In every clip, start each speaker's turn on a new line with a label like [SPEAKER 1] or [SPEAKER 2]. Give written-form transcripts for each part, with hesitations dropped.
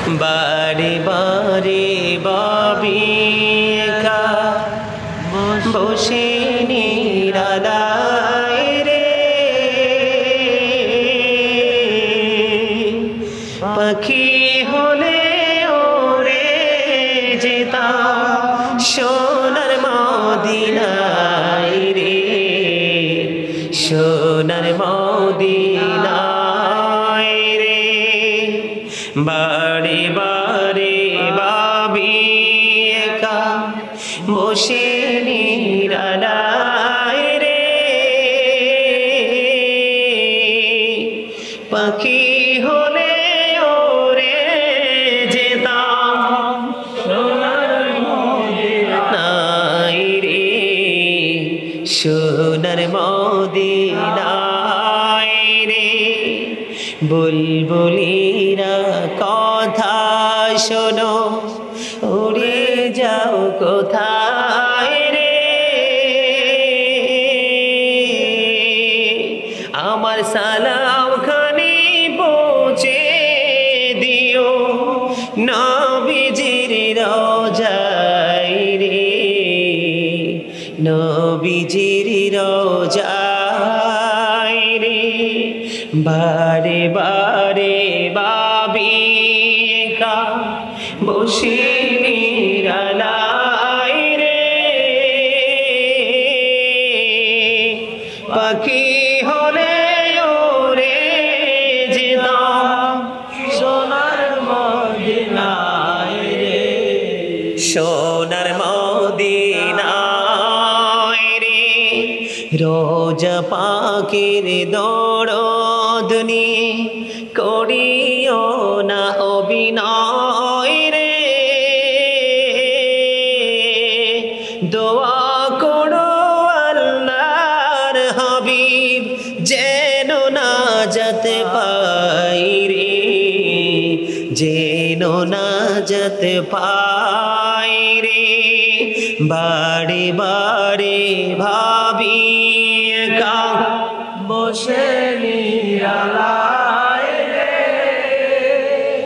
[SPEAKER 1] বারে বারে ভাবি একা বসে নিরালায় রে, পাখি হলে ওরে যেতাম সোনার মদিনায় রে, সোনার মদিনায় রে। বারে বারে ভাবি একা বসে নিরালায় রে, পাখি হলে ওরে যেতাম সোনার মদিনায় রে, সোনার মদিনায় রে। বুলবুলিরা কথা শোনো, উড়ে যাও কোথায় রে, আমার সালাম খানি পৌঁছে দিও নবীজির রওজায় রে, নবীজির রওজায় রে। বারে বারে ভাবি একা বসে নিরালায় রে, পাখি হলে ওরে যেতাম সোনার মদিনায় রে, সোনার মদিনায় রে। রোজা পাকের দরদ নিয়ে করিও না অভিনয় রে, দোয়া করো আল্লাহর হাবিব যেন নাজাত পাই রে, যেন নাজাত পাই রে। বারে বারে ভাবি একা বসে নিরালায় রে,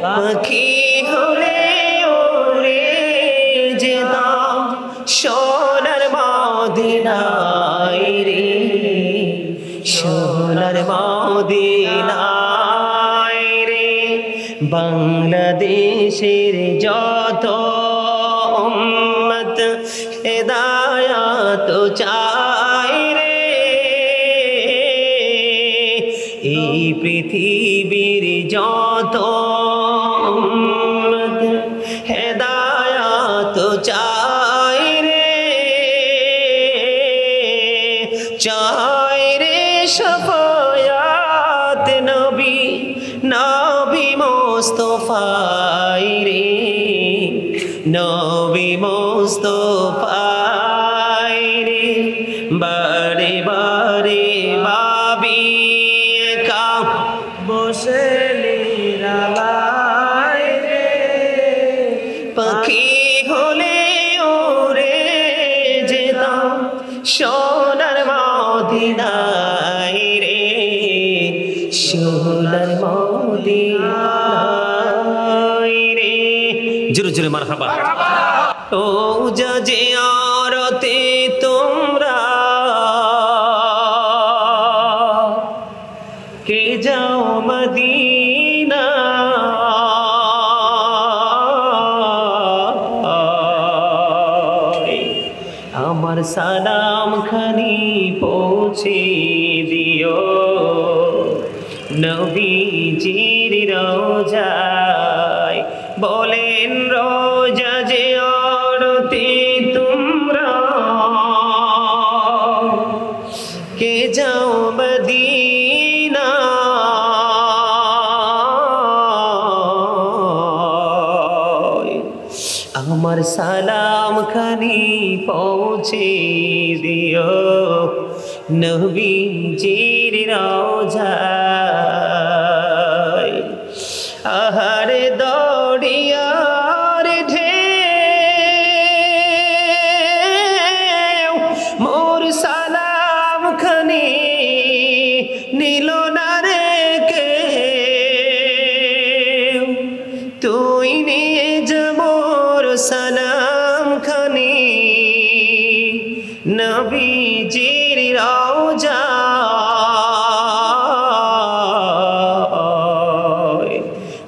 [SPEAKER 1] পাখি হলে ওরে যেতাম সোনার মদিনায় রে, সোনার মদিনায় রে। বাংলাদেশের যত উম্মত হেদায়াত চায় রে, এই পৃথিবীর যত উম্মত হেদায়াত চায় রে, চায় রে শাফায়াত নবী, নবী মুস্তাফায় রে, নবী মুস্তাফায় রে। বারে বারে ভাবি একা বসে নিরালায় রে, পাখি হলে ওরে যেতাম সোনার মদিনায় রে, সোনার মদিনায় রে। জোরে জোরে মারহাবা। ও যা জিয়ারতে তোমরা কে যাও মদিনা, আমার সালাম খানি পৌঁছে দিও নবীজির রওজায়। বলেন রোজা জিয়ারতে তোমরা কে যাও মদিনা, আমার সালাম খানি পৌঁছে দিও নবীজির রওজায়। আহারে দরিয়ার ঢেউ মোর সালাম খানি নিল না রে কেউ, তুই নিয়ে যাবর সালাম খানি নবীজির রওজা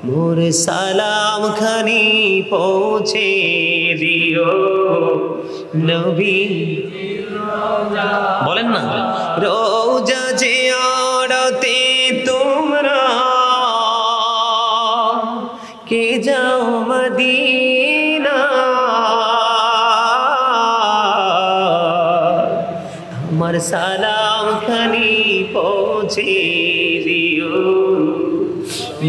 [SPEAKER 1] মোর সালাম খানি পৌঁছে দিও নবী বলেন না রওজা যে আড়তে তোমরা কে যাও মদিনা আমার সালাম খানি পৌঁছে দিও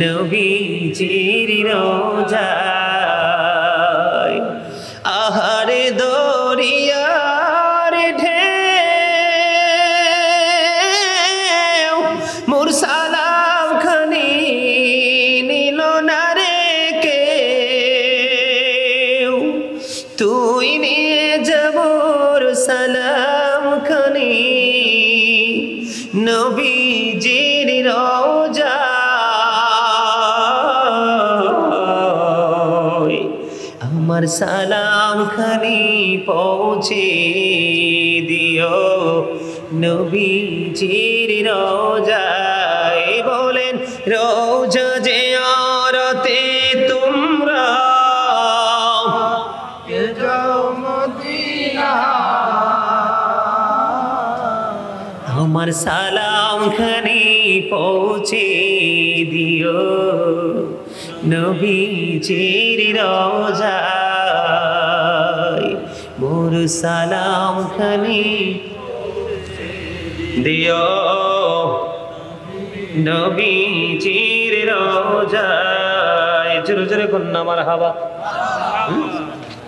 [SPEAKER 1] নবীজির রওজায় আহারে দরিয়ার ঢেউ মোর সালাম খানি নিল না রে কেউ তুই নিয়ে যাবর সালাম খানি নবীজির রওজা আমার সালাম খানি পৌঁছে দিও নবীজির রওজায় বলেন রওজা যে আরতে তোমরা কে যাও মদিনা আমার সালাম খানি পৌঁছে দিও নবীজির রওজায় মোর সালাম খানি দিও নবীজির রওজায় জোরে জোরে কন্যা মারহাবা